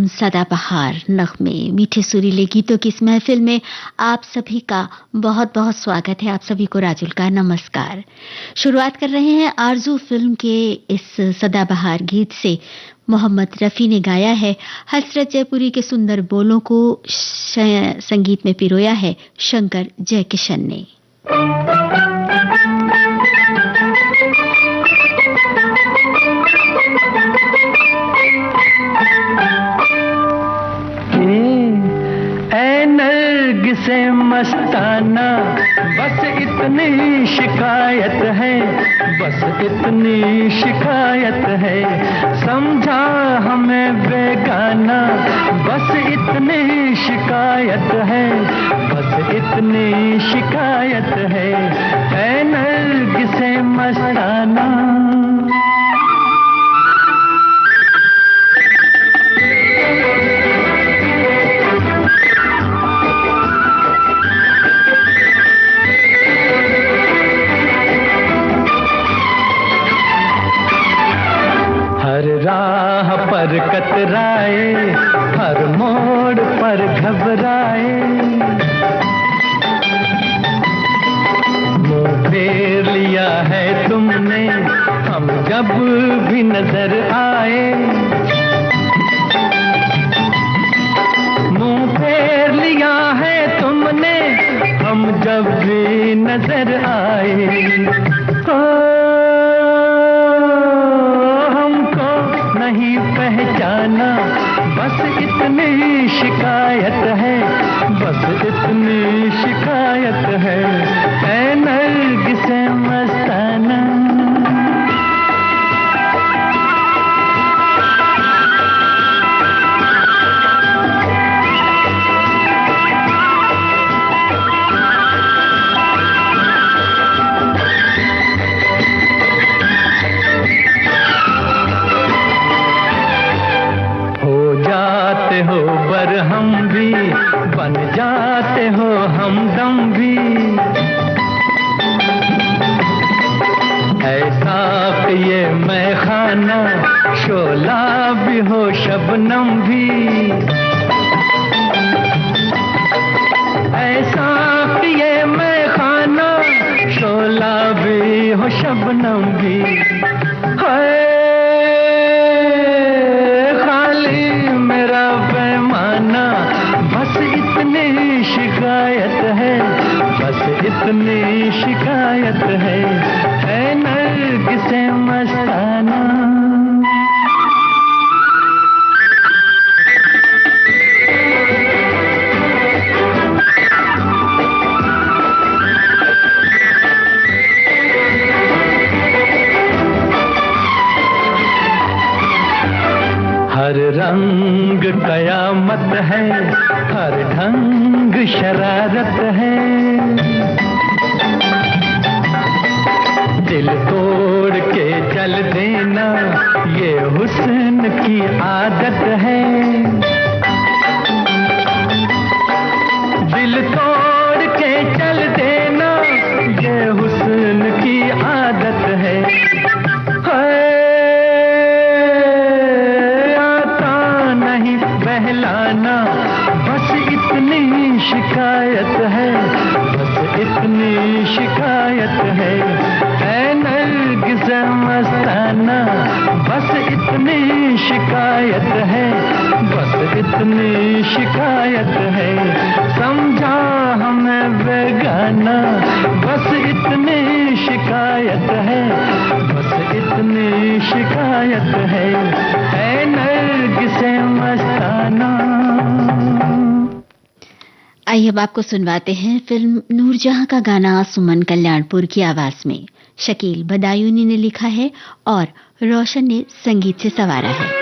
सदाबहार नगमे, मीठे सुरीले गीतों की इस महफिल में आप सभी का बहुत बहुत स्वागत है। आप सभी को राजुल का नमस्कार। शुरुआत कर रहे हैं आरजू फिल्म के इस सदाबहार गीत से। मोहम्मद रफ़ी ने गाया है, हसरत जयपुरी के सुंदर बोलों को संगीत में पिरोया है शंकर जयकिशन ने। से मस्ताना बस इतनी शिकायत है, बस इतनी शिकायत है, समझा हमें बेगाना, बस इतनी शिकायत है, बस इतनी शिकायत है, ऐ नरगिसे मस्ताना। राह पर कतराए, हर मोड़ पर घबराए, मुँह फेर लिया है तुमने हम जब भी नजर आए, मुँह फेर लिया है तुमने हम जब भी नजर आए। नहीं पहचाना, बस इतनी शिकायत है, बस इतनी शिकायत है, ऐ नरगिसे मस्ताना। हो बर हम भी बन जाते हो हमदम भी, ऐसा कि ये मैं खाना शोला भी हो शबनम भी, ऐसा कि ये मैं खाना शोला भी हो शबनम भी, शिकायत है, बस इतनी शिकायत है, ऐ नरगिसे मस्ताना। हर रंग कयामत है, हर ढंग शरारत है, दिल तोड़ के चल देना ये हुस्न की आदत है, दिल तोड़ के चल देना ये हुस्न की आदत है, बहलाना, बस इतनी शिकायत है, बस इतनी शिकायत है, ऐ नरगिसे मस्ताना, बस इतनी शिकायत है, बस इतनी शिकायत है, समझा हमें बेगाना, बस इतनी शिकायत है, बस इतनी शिकायत है, ऐ नरगिसे मस्ताना। आइए अब आपको सुनवाते हैं फिल्म नूरजहां का गाना सुमन कल्याणपुर की आवाज में। शकील बदायूनी ने लिखा है और रोशन ने संगीत से संवारा है।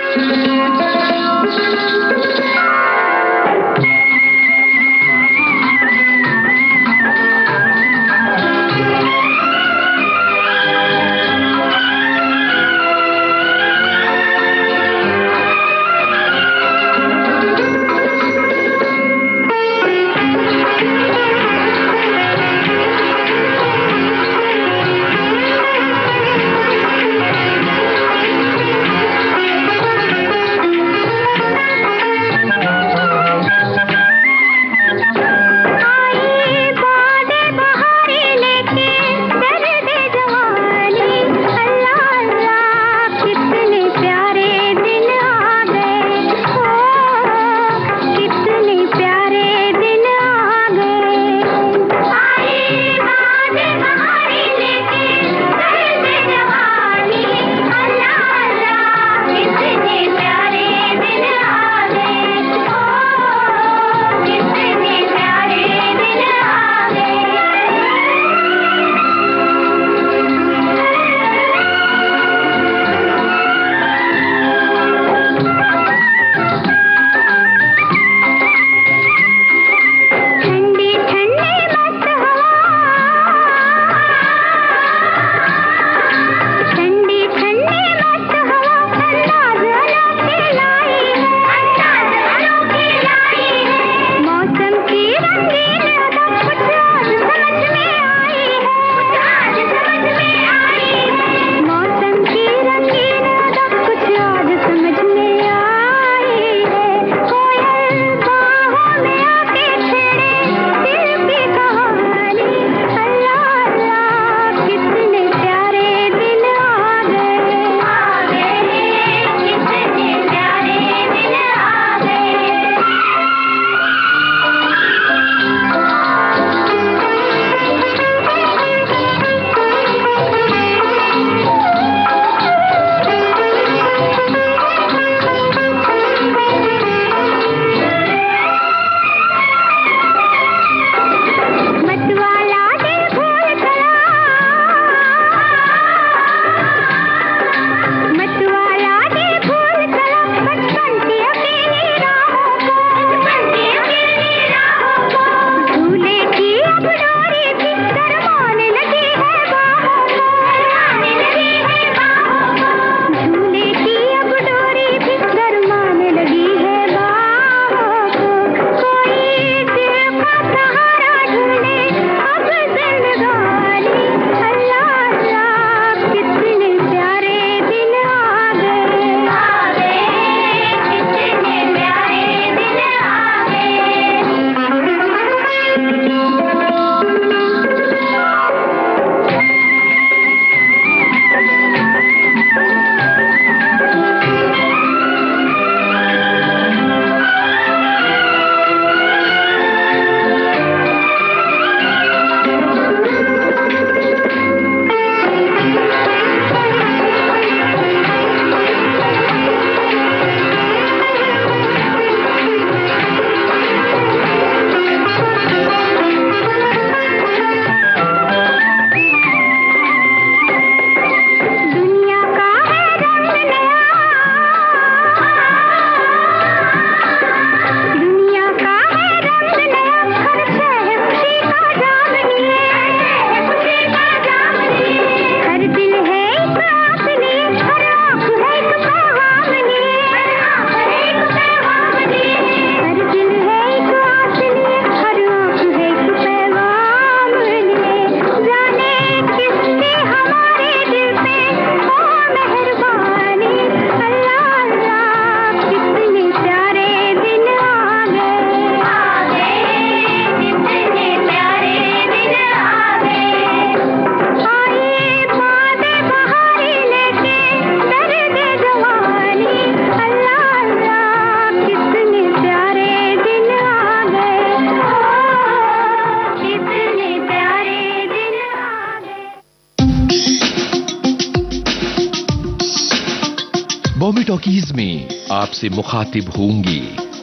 टॉकीज में आपसे मुखातिब होंगे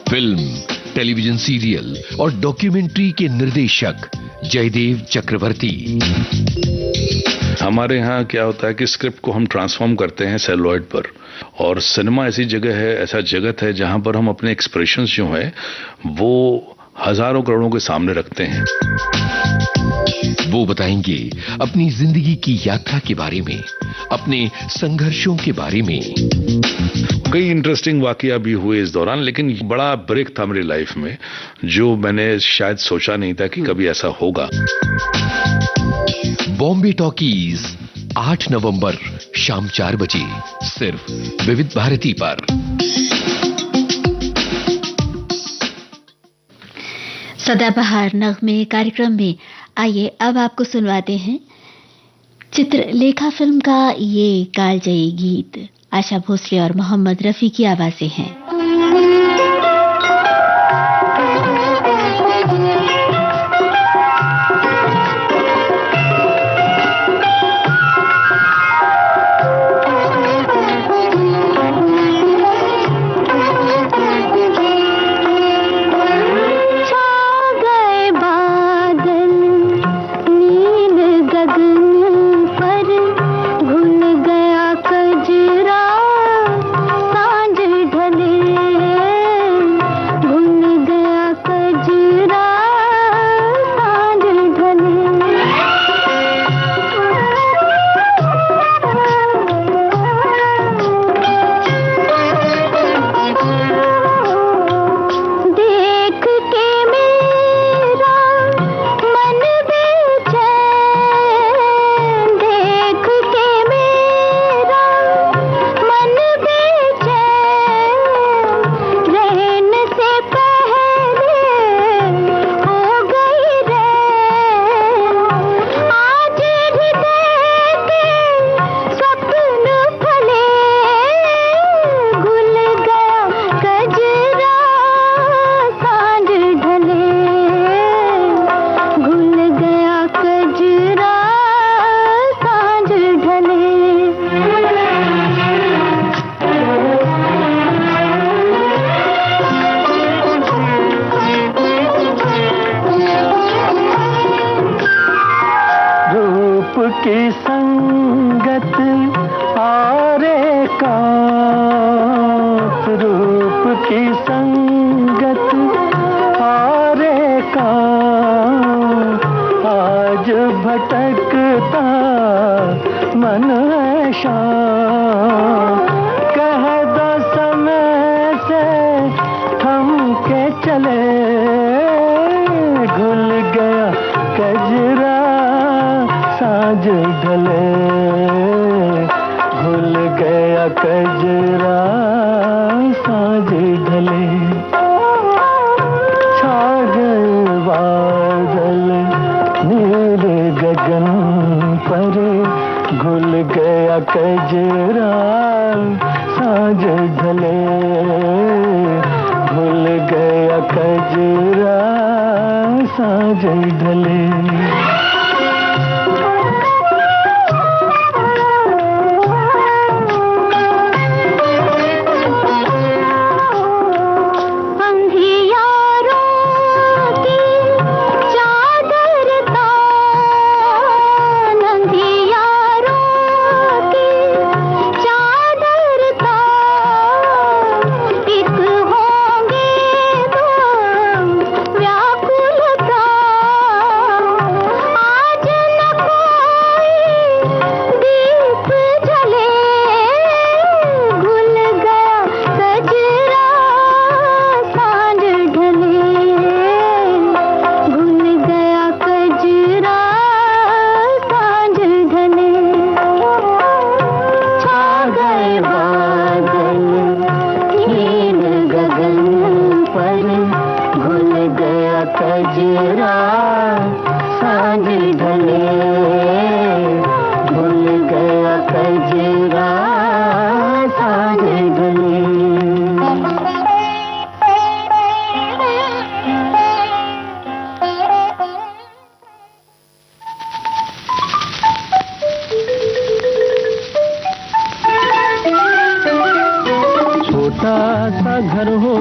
फिल्म, टेलीविजन सीरियल और डॉक्यूमेंट्री के निर्देशक जयदेव चक्रवर्ती। हमारे यहाँ क्या होता है कि स्क्रिप्ट को हम ट्रांसफॉर्म करते हैं सेलुलॉइड पर, और सिनेमा ऐसी जगह है, ऐसा जगत है जहां पर हम अपने एक्सप्रेशंस जो हैं वो हजारों करोड़ों के सामने रखते हैं। वो बताएंगे अपनी जिंदगी की यात्रा के बारे में, अपने संघर्षों के बारे में। कई इंटरेस्टिंग वाकया भी हुए इस दौरान, लेकिन बड़ा ब्रेक था मेरी लाइफ में जो मैंने शायद सोचा नहीं था कि कभी ऐसा होगा। बॉम्बे टॉकीज 8 नवंबर शाम 4 बजे सिर्फ विविध भारती पर। सदाबहार नगमे कार्यक्रम में आइए अब आपको सुनवाते हैं चित्रलेखा फिल्म का ये कालजयी गीत। आशा भोसले और मोहम्मद रफी की आवाजें हैं।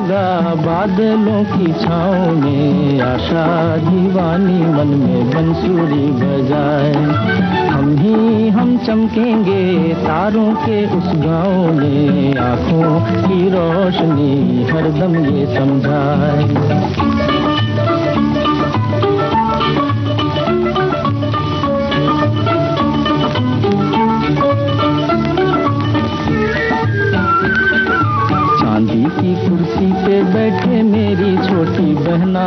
होगा बादलों की छाँव में, आशा दीवानी मन में बंसुरी बजाए। हम चमकेंगे तारों के उस गाँव में, आँखों की रोशनी हरदम ये समझाए। की कुर्सी पे बैठे मेरी छोटी बहना,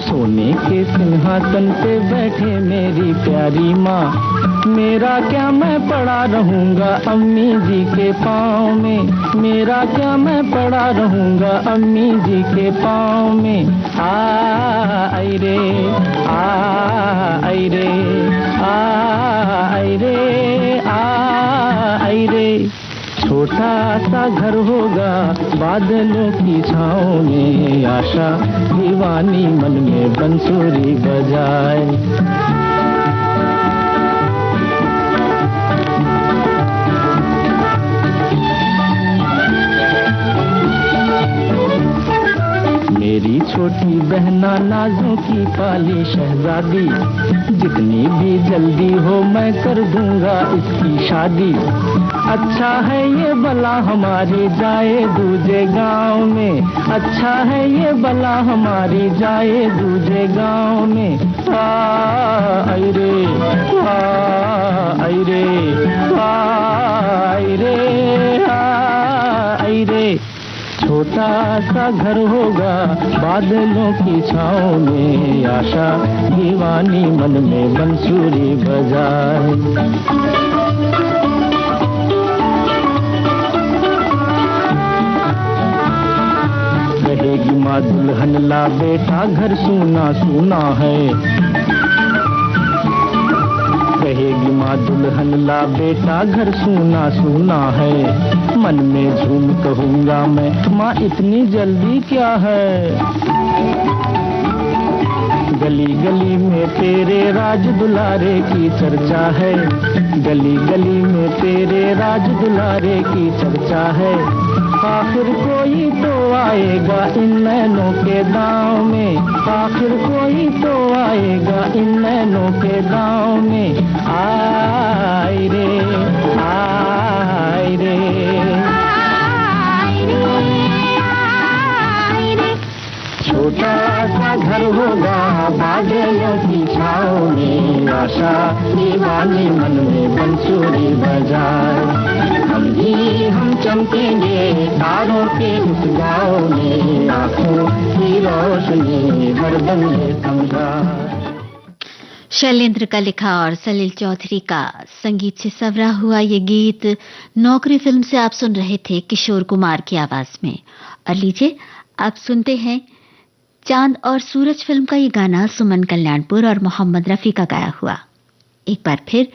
सोने के सिंहासन पे बैठे मेरी प्यारी माँ। मेरा क्या मैं पड़ा रहूँगा अम्मी जी के पाँव में, मेरा क्या मैं पड़ा रहूँगा अम्मी जी के पाँव में। आई रे आई रे आई रे आई रे। छोटा सा घर होगा बादलों की छाँव में, आशा दीवानी मन में बंसुरी बजाए। मेरी छोटी बहना नाजों की पाली शहजादी, जितनी भी जल्दी हो मैं कर दूंगा इसकी शादी। अच्छा है ये बला हमारी जाए दूजे गांव में, अच्छा है ये बला हमारी जाए दूजे गांव में। आई रे आई रे आई रे आई रे। छोटा सा घर होगा बादलों की छाँव में, आशा दीवानी मन में बंसुरी बजाए। कहेगी माँ दुल्हन ला बेटा घर सूना सूना है, कहेगी माँ दुल्हन ला बेटा घर सूना सूना है। मन में झूम कहूँगा मैं माँ इतनी जल्दी क्या है। गली गली में तेरे राज दुलारे की चर्चा है, गली गली में तेरे राज दुलारे की चर्चा है। आखिर कोई तो आएगा इन नैनों के दांव में, आखिर कोई तो आएगा इन नैनों के दांव में। आई रे आई रे छोटा सा घर होगा बादलों की छाँव में, आशा दीवानी मन में बंसुरी बजाए। हम चमकेंगे तारों के उस गाँव में, आँखों की रोशनी हरदम ये समझाए। शैलेंद्र का लिखा और सलील चौधरी का संगीत से सवरा हुआ ये गीत नौकरी फिल्म से आप सुन रहे थे किशोर कुमार की आवाज में। और लीजिए आप सुनते हैं चांद और सूरज फिल्म का ये गाना सुमन कल्याणपुर और मोहम्मद रफी का गाया हुआ। एक बार फिर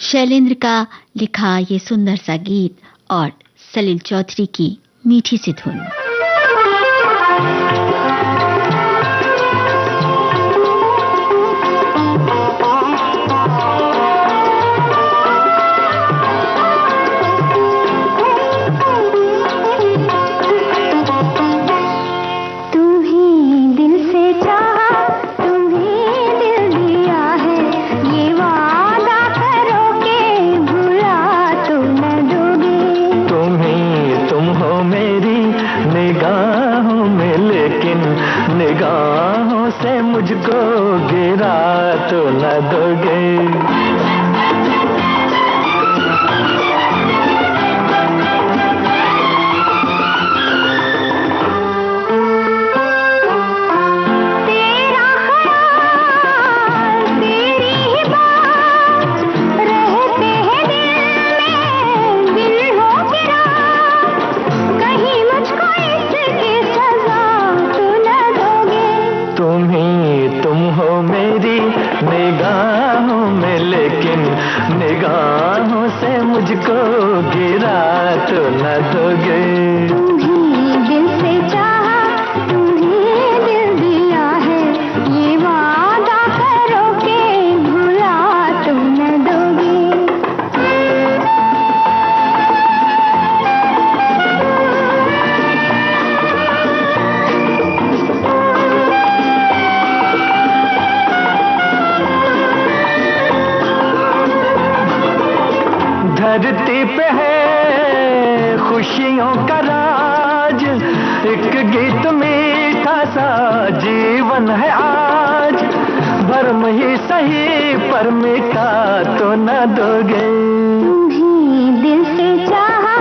शैलेंद्र का लिखा ये सुंदर सा गीत और सलील चौधरी की मीठी सी धुन। निगाहों से मुझको गिरा तो न दोगे। निगाहों में लेकिन निगाहों से मुझको गिरा तो न दोगे। तुम्हीं दिल से चाहा, तुम्हीं दिल दिया है, ये वादा करो के भुला तो न दोगे। धरती पे है खुशियों का राज, एक गीत मीठा सा जीवन है आज, भरम ही सही पर मीठा तो न दोगे। तुम्हीं दिल से चाहा,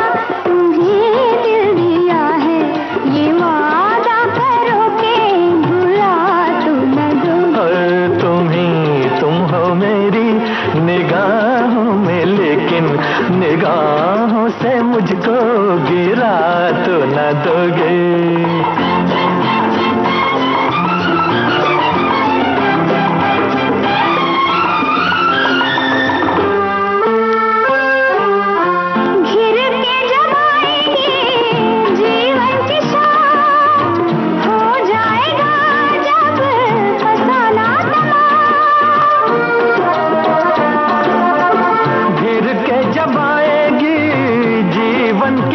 तुम्हीं दिल दिया है, ये वादा करो के भुला तो न दोगे। तुम हो मेरी निगाहों में, लेकिन निगाहों से मुझको गिरा तो न दोगे।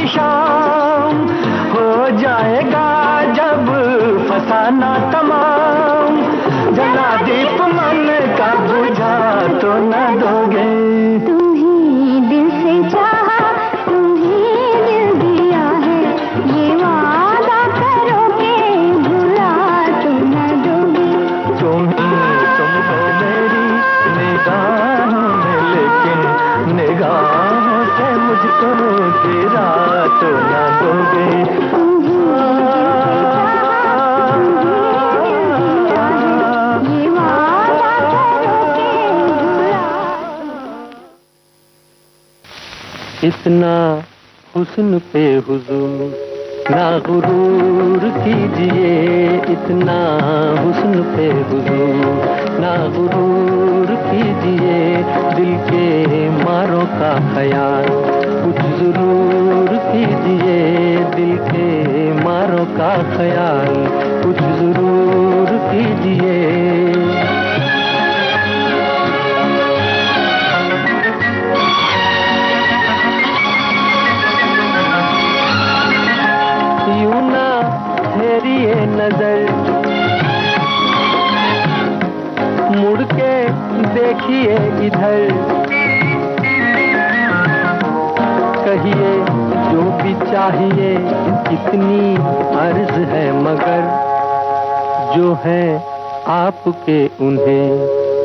शाम हो जाएगा जब फसाना तमाम, जला दीप मन का बुझा तो न दोगे। तुम्हीं दिल से चाहा, तुम्हीं दिल दिया है, ये वादा करो के भुला तो न दोगे। तुम हो मेरी निगाहों में, लेकिन निगाहों से मुझको गिरा तो न दोगे। इतना हुस्न पे हुजूर ना गुरूर कीजिए, इतना हुस्न पे हुजूर ना गुरूर कीजिए, दिल के मारों का ख्याल कुछ जरूर कीजिए, दिल के मारों का ख्याल कुछ जरूर कीजिए। यूं ना फेरिए नजर, मुड़ के देखिए इधर, कहिए जो भी चाहिए, कितनी अर्ज है मगर जो है आपके उन्हें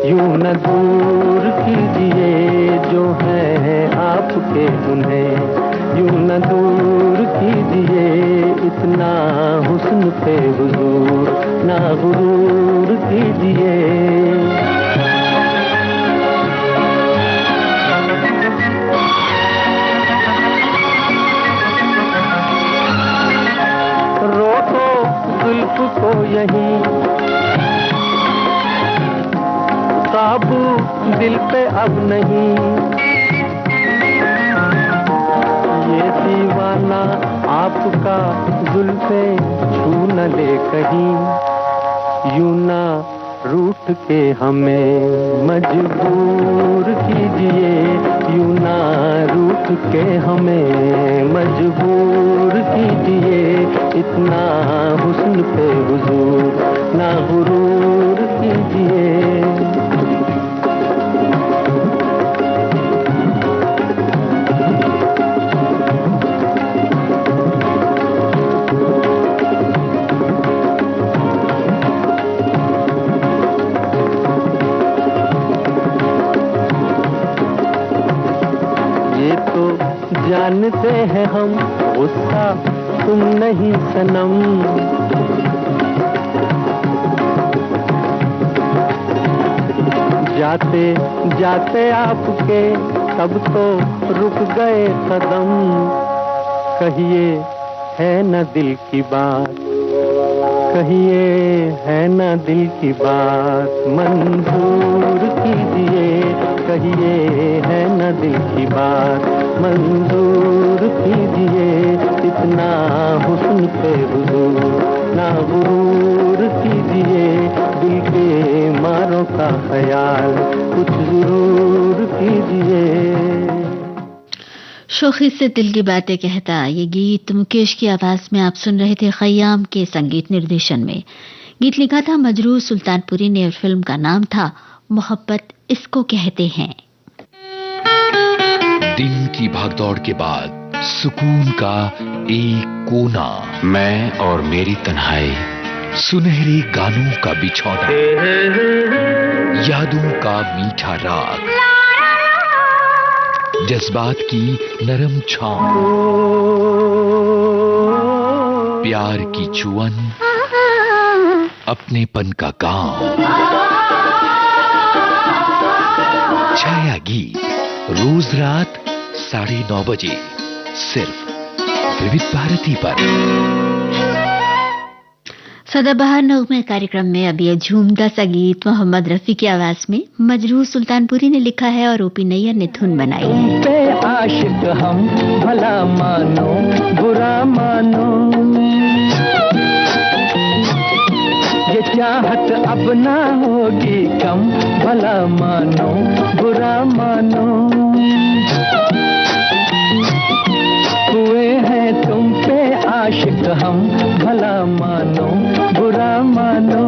यूं न दूर कीजिए, जो है आपके उन्हें यूं न दूर कीजिए, इतना हुस्न पे हुजूर ना गुरूर कीजिए। रोको जुल्फ को यहीं, काबू दिल पे अब नहीं, ये दीवाना आपका जुल्फे छू न ले कहीं, यूं ना रूठ के हमें मजबूर कीजिए, यूं ना रूठ के हमें मजबूर कीजिए, इतना हुस्न पे हुजूर ना गुरूर कीजिए। जानते हैं हम गुस्सा तुम नहीं सनम, जाते जाते आपके तब तो रुक गए कदम, कहिए है न दिल की बात, कहिए है न दिल की बात, मंजूर कीजिए, कहिए है न दिल की बात, मंजूर कीजिए, इतना हुस्न पे हुजूर ना गुरूर कीजिए, दिल के मारों का ख्याल कुछ जरूर कीजिए। शोखी से दिल की बातें कहता, ये गीत मुकेश की आवाज में आप सुन रहे थे खयाम के संगीत निर्देशन में। गीत लिखा था मजरूह सुल्तानपुरी ने और फिल्म का नाम था मोहब्बत इसको कहते हैं। दिन की भागदौड़ के बाद सुकून का एक कोना, मैं और मेरी तन्हाई, सुनहरे गानों का बिछौना, यादों का मीठा राग, जज्बात की नरम छांव, प्यार की चुअन, अपनेपन का गांव। छाया गीत रोज रात 9:30 बजे सिर्फ विविध भारती पर। सदाबहार नगमे कार्यक्रम में अभी यह झूमता सा गीत मोहम्मद रफी की आवाज में मजरूह सुल्तानपुरी ने लिखा है और ओपी नैयर ने धुन बनाई है। पे आशिक हम भला मानो बुरा मानो, ये चाहत अब ना होगी कम, भला मानो बुरा मानो। हुए हैं तुम पे आशिक हम, भला मानो बुरा मानो।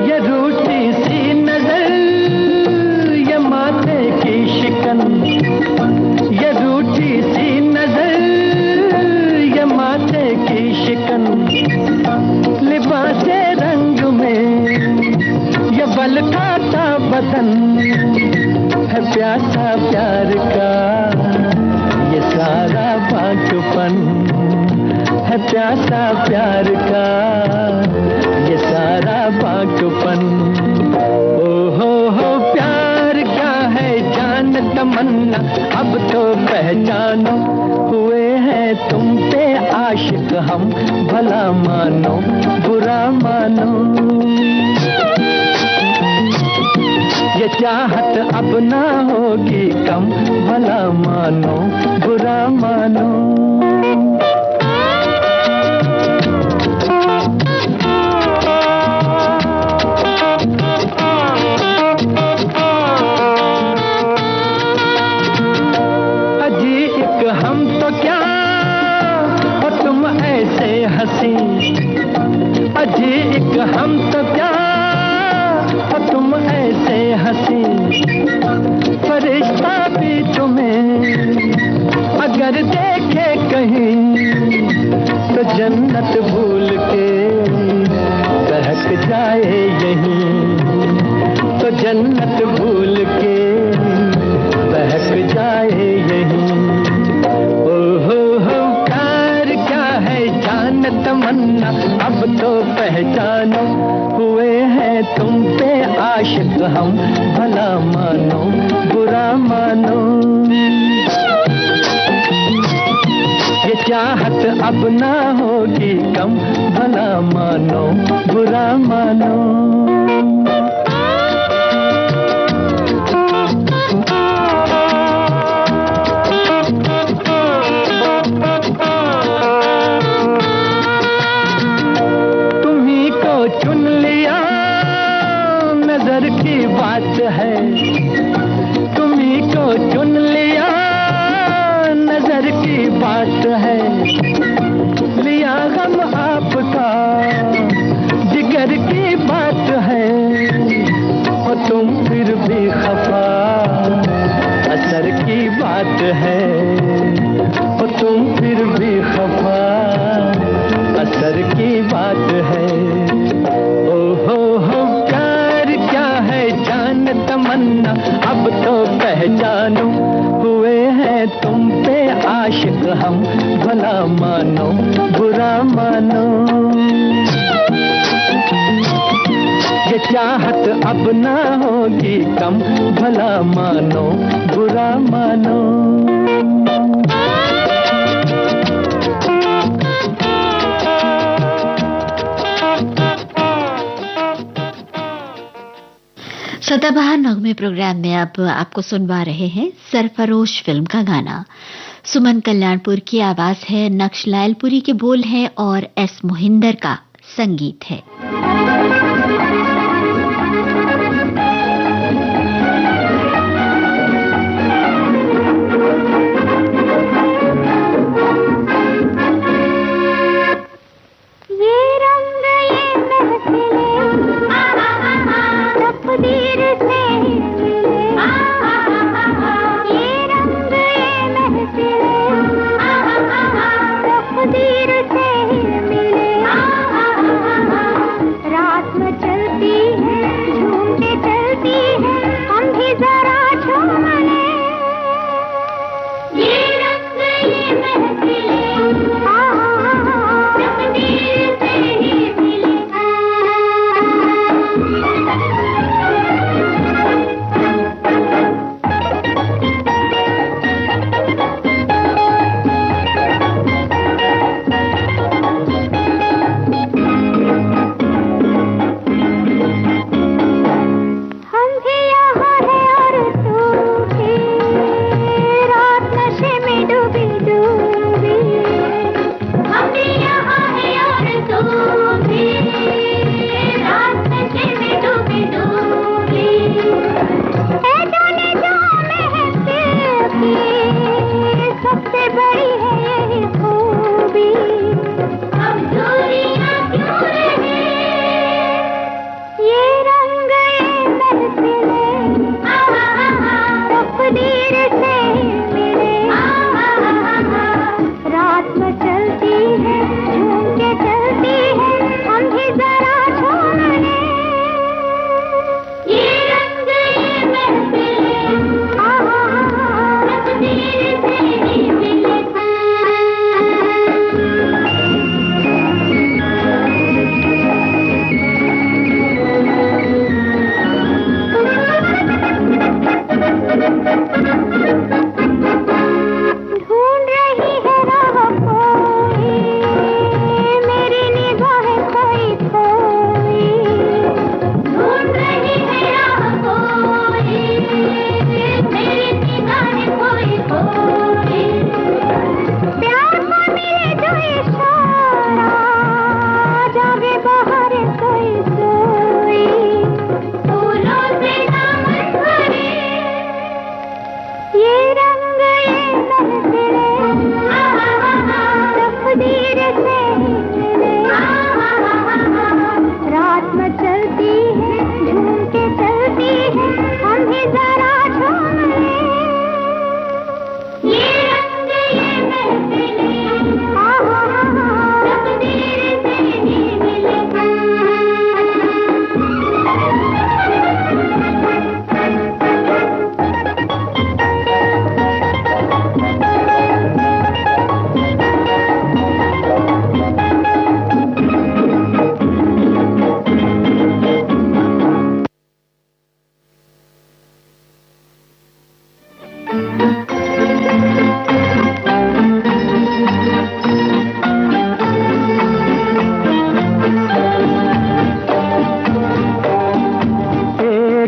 ये रूठी सी नजर, ये माथे की शिकन, ये रूठी सी नजर, ये माथे की शिकन, लिबासे रंग में ये बल खाता बदन, है प्यासा प्यार का ये सारा बांझपन, है प्यासा प्यार का ये सारा बांझपन। ओ हो प्यार क्या है जान तमन्ना, अब तो पहचानो। हुए हैं तुम पे आशिक हम, भला मानो बुरा मानो। ये चाहत अब ना होगी कम, भला मानो बुरा मानो। अजी एक हम तो क्या और तुम ऐसे हंसी, अजी एक हम तो क्या और तुम ऐसे हंसी। फरिश्ता भी तुम्हें अगर देखे कहीं, तो जन्नत भूल के बहक जाए यहीं, तो जन्नत भूल के बहक जाए यहीं। ओ हो प्यार क्या है जान तमन्ना, अब तो पहचानो। हुए हैं तुम पे आशिक हम, भला मानो बुरा मानो। ये चाहत अब ना होगी कम, भला मानो बुरा मानो। तुम्ही को चुन लिया नजर की बात है, तुम्ही को चुन लिया नजर की बात है। लिया गम आपका जिगर की बात है, और तुम फिर भी खफा असर की बात है, और तुम फिर भी खफा असर की बात है। ओ हो प्यार क्या है जान तमन्ना, अब तो पहचानो। हुए हैं तुम पे आशिक हम, भला मानो बुरा मानो। ये चाहत अब ना होगी कम, भला मानो बुरा मानो। सदाबहार नगमे प्रोग्राम में अब आपको सुनवा रहे हैं सरफरोश फिल्म का गाना। सुमन कल्याणपुर की आवाज है, नक्श लायलपुरी के बोल हैं और एस मोहिंदर का संगीत है।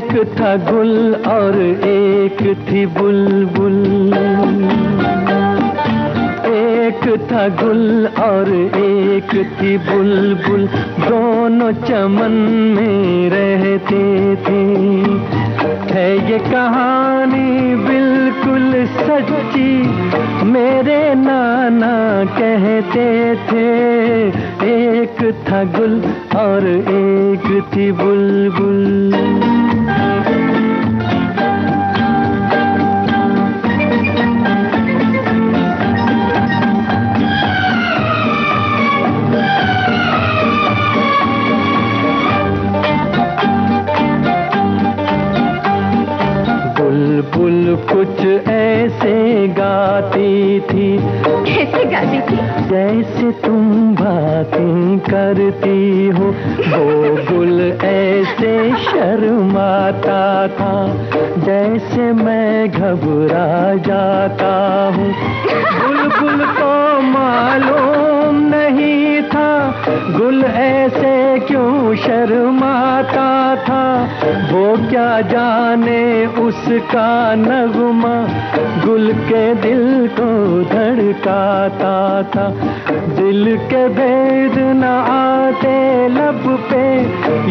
एक था गुल और एक थी बुलबुल, एक था गुल और एक थी बुलबुल, दोनों चमन में रहते थे। है ये कहानी बिल्कुल सच्ची, मेरे नाना कहते थे। एक था गुल और एक थी बुलबुल। बुलबुल कुछ ऐसे गाती थी। कैसे गाती थी? जैसे तुम बातें करती हो। वो गुल ऐसे शर्माता था, जैसे मैं घबरा जाता हूँ। बुलबुल को मालूम नहीं था गुल ऐसे क्यों शर्माता था। वो क्या जाने उसका नगमा गुल के दिल को धड़काता था। दिल के भेद न आते लब पे,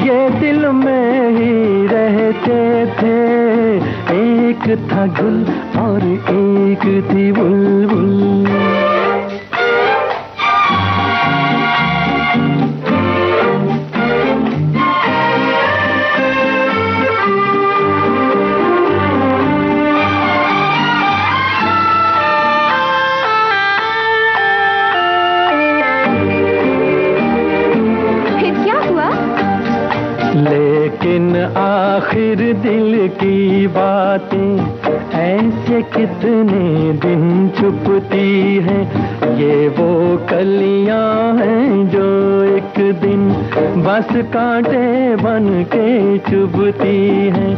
ये दिल में ही रहते थे। एक था गुल और एक थी बुलबुल। लेकिन आखिर दिल की बातें ऐसे कितने दिन छुपती हैं। ये वो कलियां हैं जो एक दिन बस कांटे बन के चुभती हैं।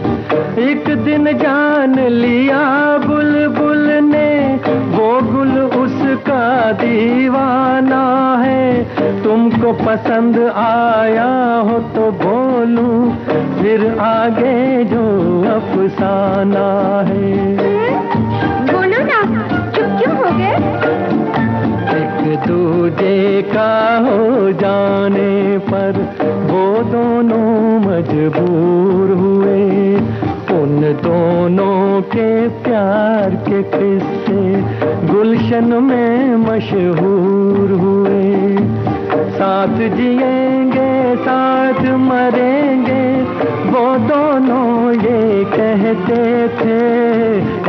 एक दिन जान लिया बुलबुल ने वो गुल उसका दीवाना है। तुमको पसंद आया हो तो बोलूं, फिर आगे जो अफसाना है। बोलो ना, चुप क्यों हो गए? एक दूजे का हो जाने पर वो दोनों मजबूर हुए। उन दोनों के प्यार के किस्से गुलशन में मशहूर हुए। साथ जिएंगे साथ मरेंगे वो दोनों ये कहते थे।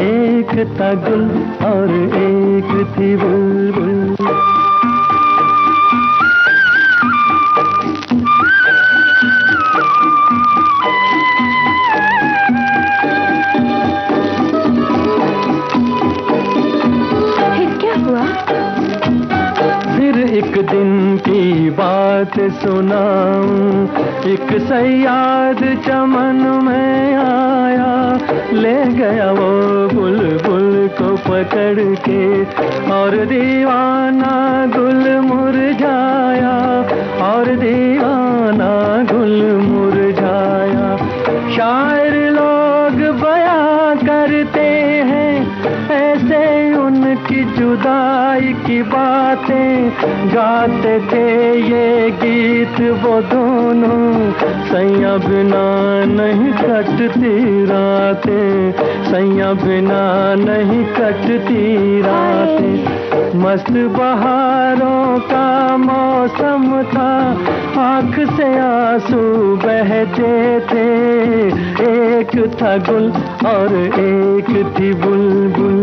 एक था गुल और एक थी बुलबुल। एक दिन की बात सुनाऊं, एक सयाद चमन में आया, ले गया वो बुलबुल को पकड़ के, और दीवाना गुल मुरझाया, और दीवाना गुल मुरझाया। शायर लोग बयां करते हैं ऐसे उनकी जुदाई की बातें, गाते थे ये गीत वो दोनों, सैया बिना नहीं कटती रातें, सैया बिना नहीं कटती रातें। मस्त बहारों का मौसम था, आँख से आंसू बहते थे। एक था गुल और एक थी बुलबुल।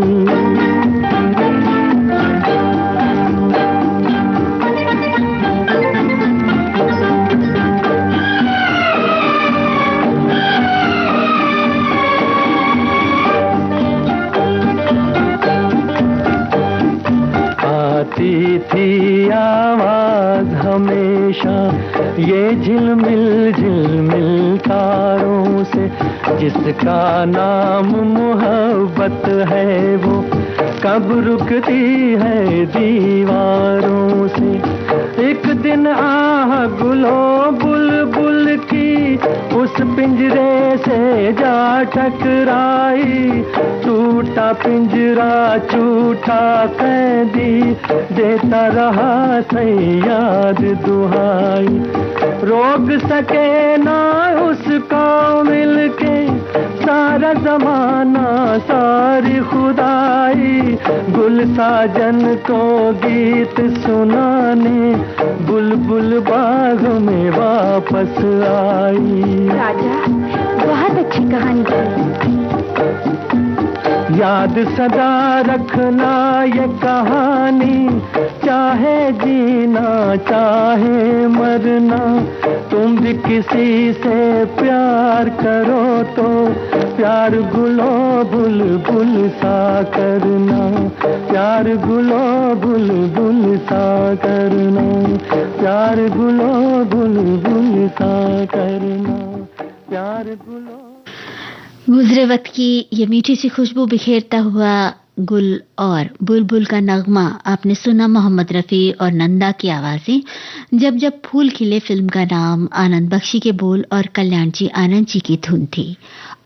आती थी आवाज हमेशा ये झिलमिल झिलमिल तारों से, जिसका नाम मोहब्बत है वो कब रुकती है दीवारों से। एक दिन आह गुलो बुलबुल की उस पिंजरे से जा टकराई। टूटा पिंजरा झूठा कैदी, देता रहा सैयाद दुहाई। रोक सके ना उसको मिलके सारा जमाना सारी खुदाई। गुल साजन को गीत सुनाने बुलबुल बाग में वापस आई। राजा, बहुत अच्छी कहानी थी। याद सदा रखना ये कहानी, चाहे जीना चाहे मरना। तुम भी किसी से प्यार करो तो प्यार गुलो बुलबुल सा करना। प्यार गुलो बुलबुल सा करना। प्यार गुलो बुलबुल सा करना। प्यार गुलो। गुजरे वक्त की ये मीठी सी खुशबू बिखेरता हुआ गुल और बुलबुल का नगमा आपने सुना। मोहम्मद रफ़ी और नंदा की आवाज़ें। जब जब फूल खिले फिल्म का नाम, आनंद बख्शी के बोल और कल्याण जी आनंद जी की धुन थी।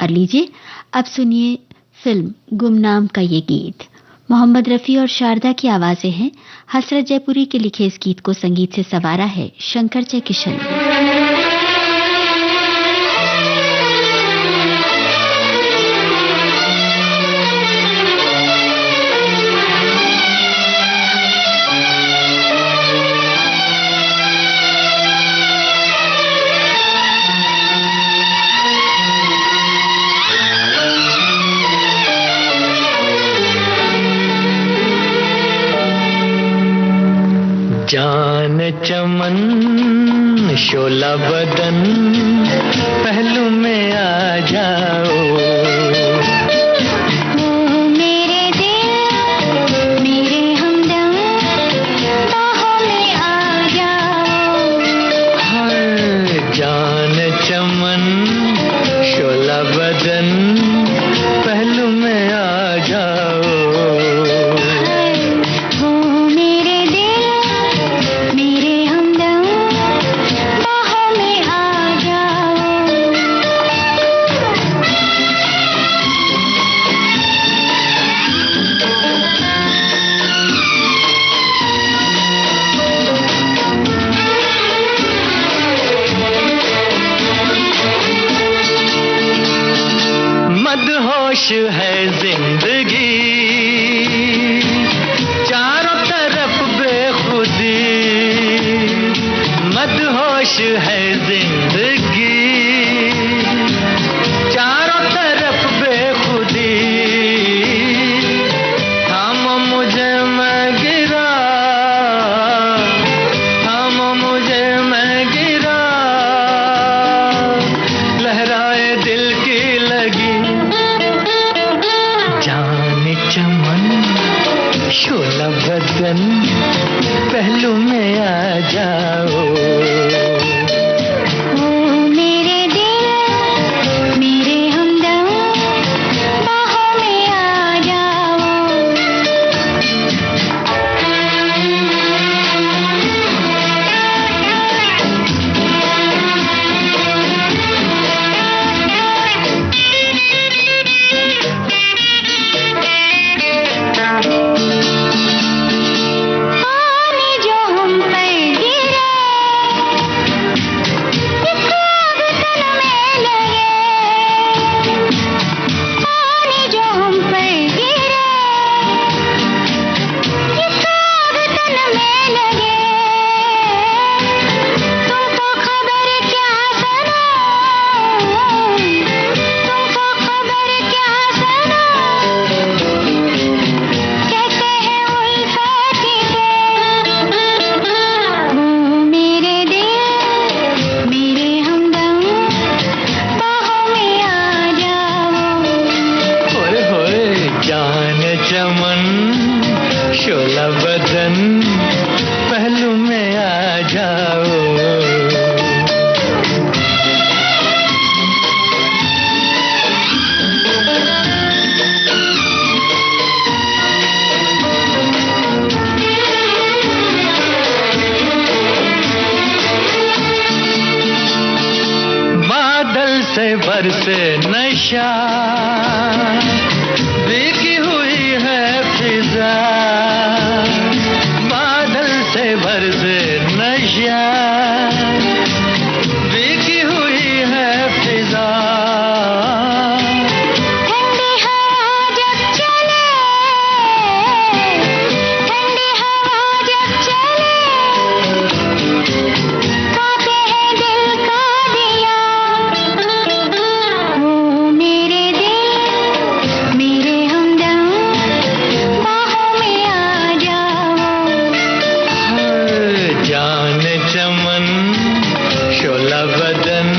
और लीजिए अब सुनिए फिल्म गुमनाम का ये गीत। मोहम्मद रफ़ी और शारदा की आवाज़ें हैं। हसरत जयपुरी के लिखे इस गीत को संगीत से संवारा है शंकर जयकिशन ने। जान चमन शोला बदन पहलू में आ जाओ। मेरे दिल मेरे हमदम बाहों में आ जाओ। हर जान चमन शोला बदन पहलू में आ जाओ। मदहोश है जिंदगी, चारों तरफ बेखुदी। मदहोश है जिंदगी, चारों तरफ बेखुदी। थामो मुझे मैं गिरा, थामो मुझे मैं गिरा। लहराए दिल की लगी चमन शोला बदन पहलू में आ जाओ। मेरे दिल मेरे हमदम बाहों में आ जाओ। पानी जो हम पर गिरा बरसे नशा, भीगी हुई है फिजा, बादल से बरसे नशा, भीगी हुई है फिजा। ठंडी हवा जब चले, ठंडी हवा जब चले, कांपे है दिल का दिया। ओ मेरे दिल, मेरे हमदम, बाहों में आ जाओ। जान चमन शोला बदन,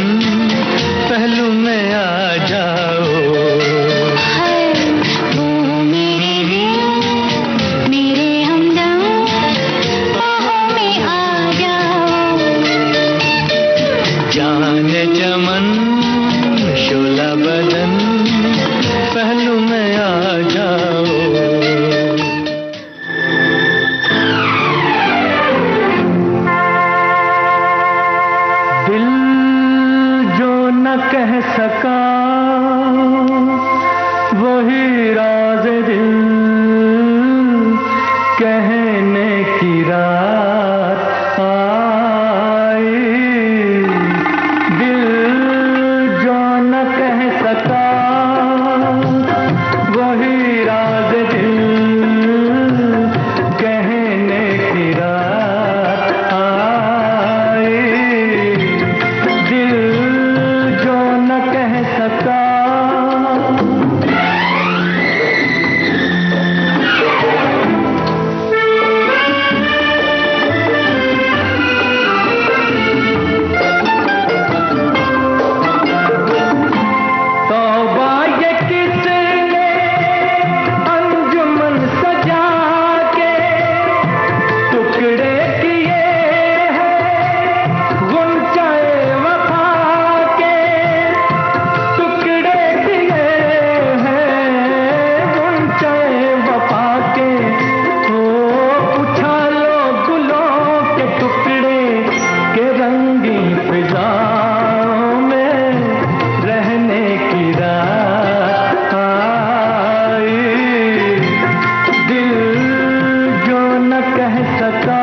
पहलू में आ जाओ। ओ मेरे दिल, मेरे हमदम, बाहों में आ जाओ। जान चमन शोला बदन, पहलू में आ जाओ। दिल जो न कह सका, वही राज दिल कहने की रात आई। दिल जो न कह सका, वही राज दिल कहने की रात आई। दिल जो न कह सका। तौबा ये किसने अंजुमन सजा के टुकड़े किए हैं, गुंचाए वफा के टुकड़े किए हैं, गुंचाए वफा के। ओ उछालो गुलों के टुकड़े के रंगीन फिजाओं में रहने की रात आई। दिल जो न कह सका।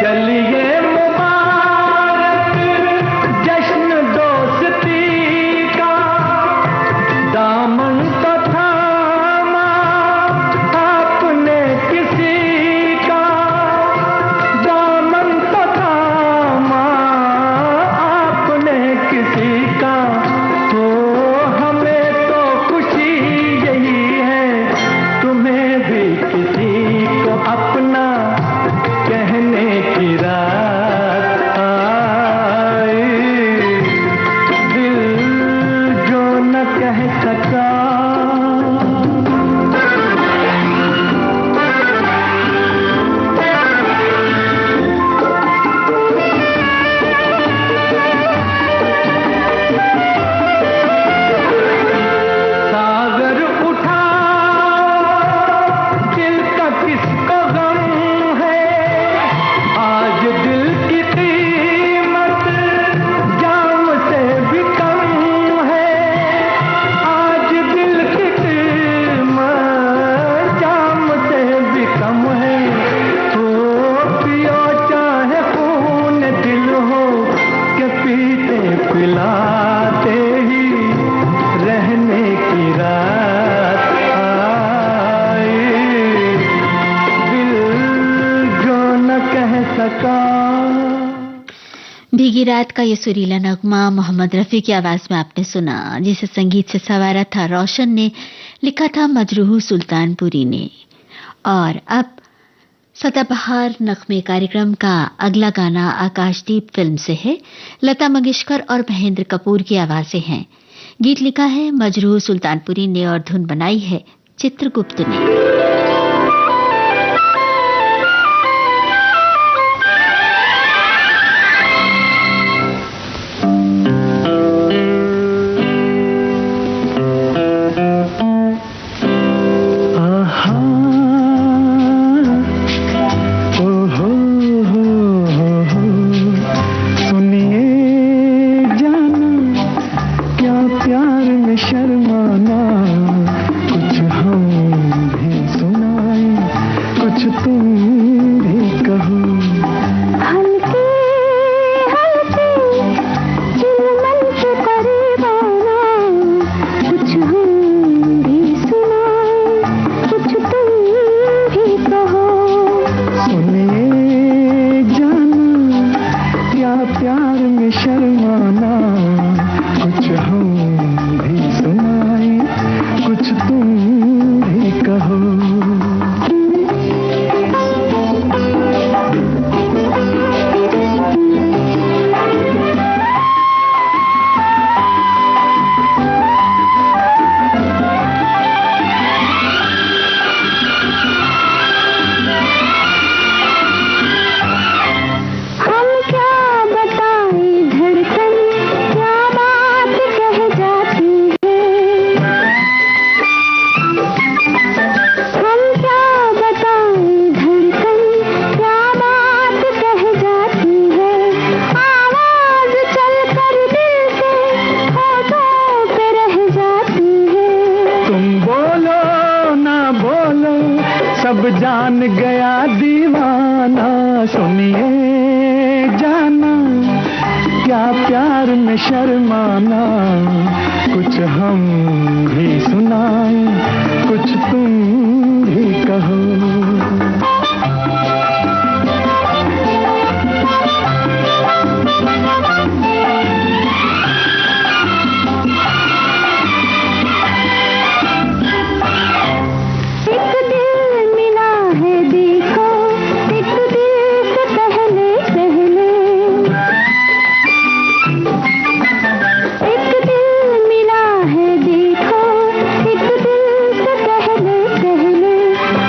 चलिए मुबारक जश्न दोस्ती का, दामन तो थामा आपने किसी का, दामन तो थामा आपने किसी का। तो हमें तो खुशी यही है, तुम्हें भी किसी को अपना कहने की रात आई। दिल जो न कह सका। सागर उठा दिल का किसको गम है, आज दिल की कीमत जाम से भी कम है। आज दिल की कीमत जाम से भी कम है। हो पियो चाहे खून दिल हो, के पीते पिलाते ही रहने की रात आई। दिल जो न कह सका। भीगी रात का ये सुरीला नगमा मोहम्मद रफ़ी की आवाज में आपने सुना, जिसे संगीत से संवारा था रोशन ने, लिखा था मजरूह सुल्तानपुरी ने। और अब सदाबहार नगमे कार्यक्रम का अगला गाना आकाशदीप फिल्म से है। लता मंगेशकर और महेंद्र कपूर की आवाजें हैं। गीत लिखा है मजरूह सुल्तानपुरी ने और धुन बनाई है चित्रगुप्त ने। आहा भी कहो। हल्के हल्के चिलमन के करीब आना, कुछ हम भी सुनाए, कुछ तुम भी कहो। सुनिए जाना, क्या प्यार में शर्माना, कुछ हम भी सुनाए, कुछ तुम भी कहो। हम क्या बताएं धड़कन, क्या बात कह जाती है। हम क्या बताएं धड़कन, क्या बात कह जाती है। आवाज चलकर दिल से होठों पे रह जाती है। तुम बोलो ना बोलो, सब जान गया दीवाना। सुनिए जाना, क्या प्यार में शर्माना, कुछ हम भी सुनाए, कुछ तुम भी कहो। एक दिल मिला है देखो, एक दिल से पहले पहले। एक दिल मिला है देखो, एक दिल से पहले पहले।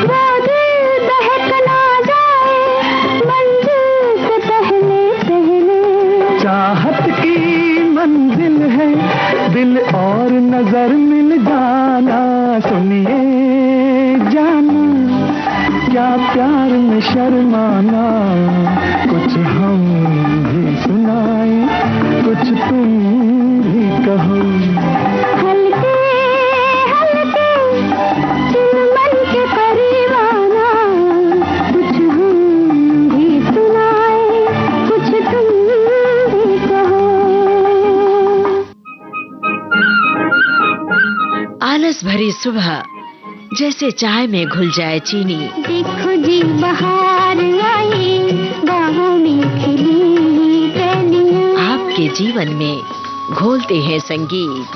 वो दिल बहक ना जाए मंजिल से पहले पहले। चाहत की मंजिल है दिल और नजर मिल जाना। सुनिए जाना, क्या प्यार में शर्माना, कुछ हम भी सुनाए, कुछ तुम भी कहो। हल्के हल्के चिलमन के करीब आना, कुछ हम भी सुनाए, कुछ तुम भी कहो। आलस भरी सुबह जैसे चाय में घुल जाए चीनी। देखो जी बहार आई, बाहों में खिली कलियां। आपके जीवन में घोलते हैं संगीत,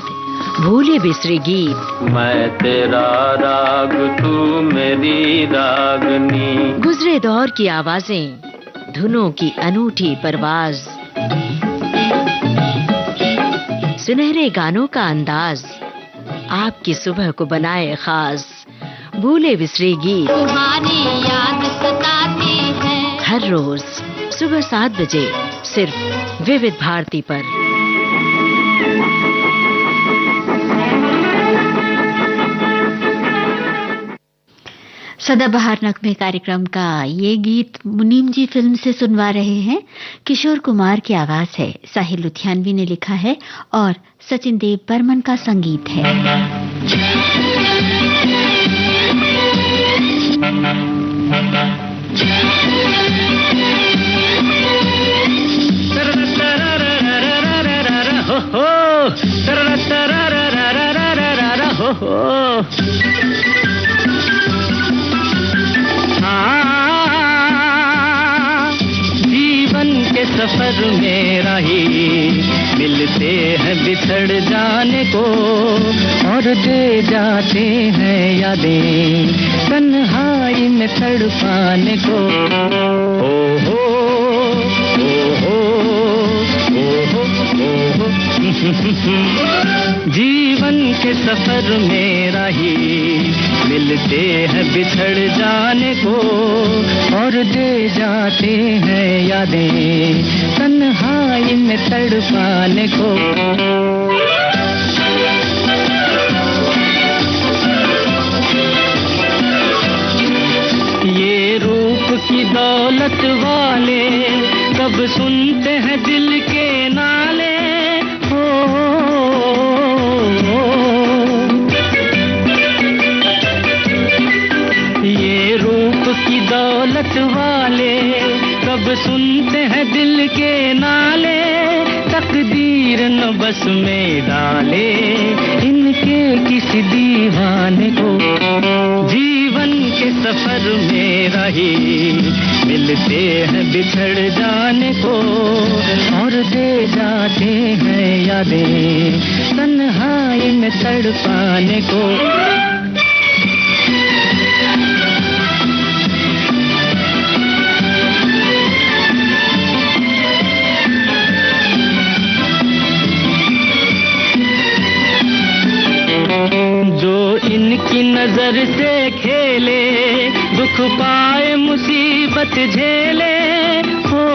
भूले बिसरे गीत। मैं तेरा राग, तू मेरी रागनी। गुजरे दौर की आवाजें, धुनों की अनूठी परवाज, सुनहरे गानों का अंदाज, आपकी सुबह को बनाए खास। भूले बिसरे गीत तुम्हारी याद सताती है। हर रोज सुबह 7 बजे सिर्फ विविध भारती पर। सदाबहार नगमे कार्यक्रम का ये गीत मुनीम जी फिल्म से सुनवा रहे हैं। किशोर कुमार की आवाज है, साहिल लुधियानवी ने लिखा है और सचिन देव बर्मन का संगीत है। जीवन के सफर में राही मिलते हैं बिछड़ जाने को, और दे जाते हैं यादें तन्हाई में तड़पाने को। ओ हो ओ हो ओ हो ओ हो। जीवन के सफर में राही मिलते हैं बिछड़ जाने को, और दे जाते हैं यादें तन्हाई में तड़पाने को। ये रूप की दौलत वाले कब सुनते हैं दिल के नाले। हो ये रूप की दौलत वाले कब सुनते हैं दिल के नाले, तकदीर न बस में डाले इनके किसी दीवाने को। जीवन के सफर में रही मिलते हैं बिछड़ जाने को, और दे जाते हैं यादें तन्हाई में तड़पाने को। जो इनकी नजर से खेले, दुख पाए मुसीबत झेले, हो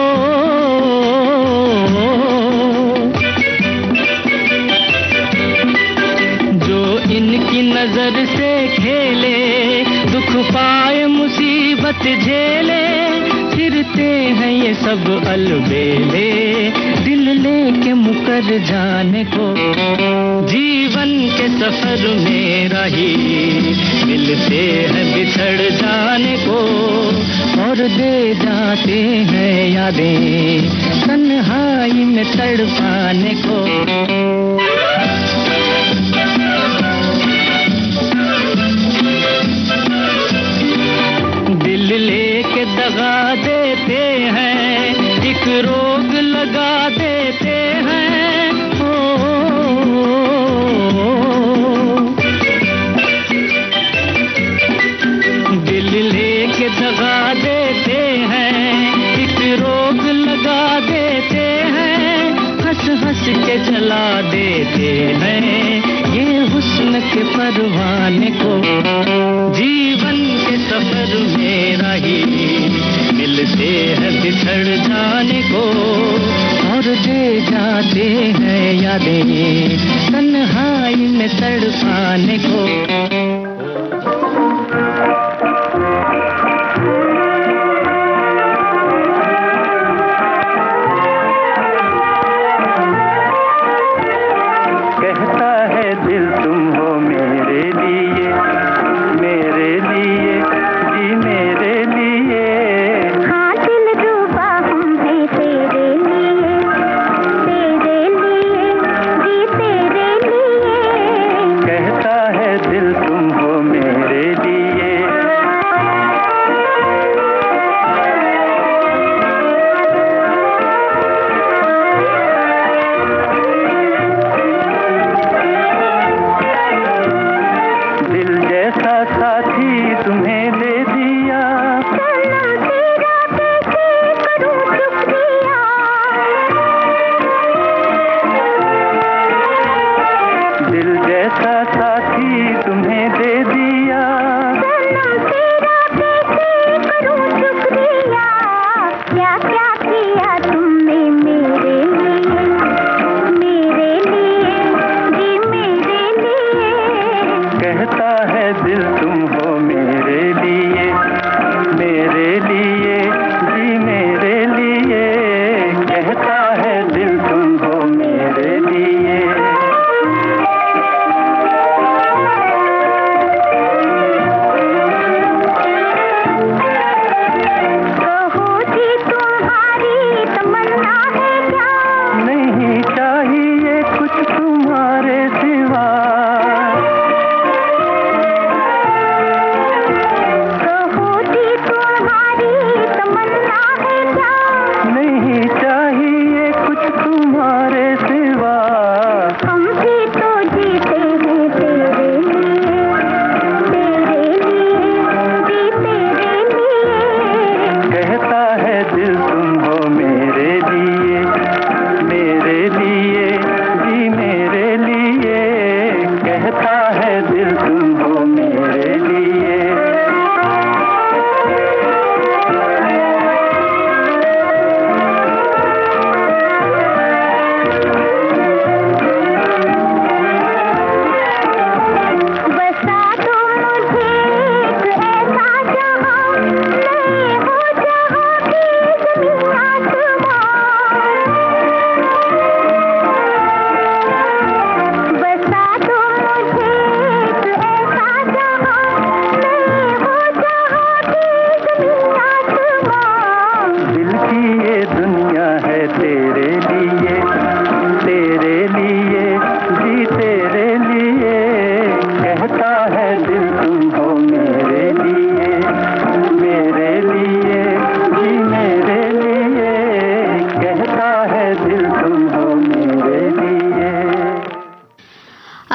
जो इनकी नजर से खेले, दुख पाए मुसीबत झेले, फिरते हैं ये सब अलबेले दिल लेके मुकर जाने को। जीवन के सफर में रही मिलते हैं बिछड़ जाने को, और दे जाते हैं यादें तन्हाई में तड़पाने को। दिल लेके दगा देते हैं, एक रोग लगा देते हैं, दिल लेके दगा देते हैं, एक रोग लगा देते हैं, हंस हंस के जला देते हैं ये हुस्न के परवाने को। जीवन के सफर में रही मिलते हैं बिछड़ जाने को, और दे जाते हैं यादें तन्हाई में तड़पाने को। कहता है दिल तुम हो मेरे लिए, मेरे लिए, जी मेरे लिए। हाँ दिल डूबा हम है तेरे लिए, तेरे लिए, जी तेरे लिए। कहता है दिल तुम हो मेरे लिए।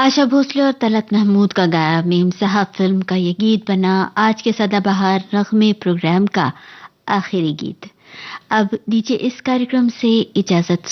आशा भोसले और तलत महमूद का गाया मेम साहब फिल्म का ये गीत बना आज के सदाबहार नगमे प्रोग्राम का आखिरी गीत। अब दीजिए इस कार्यक्रम से इजाजत।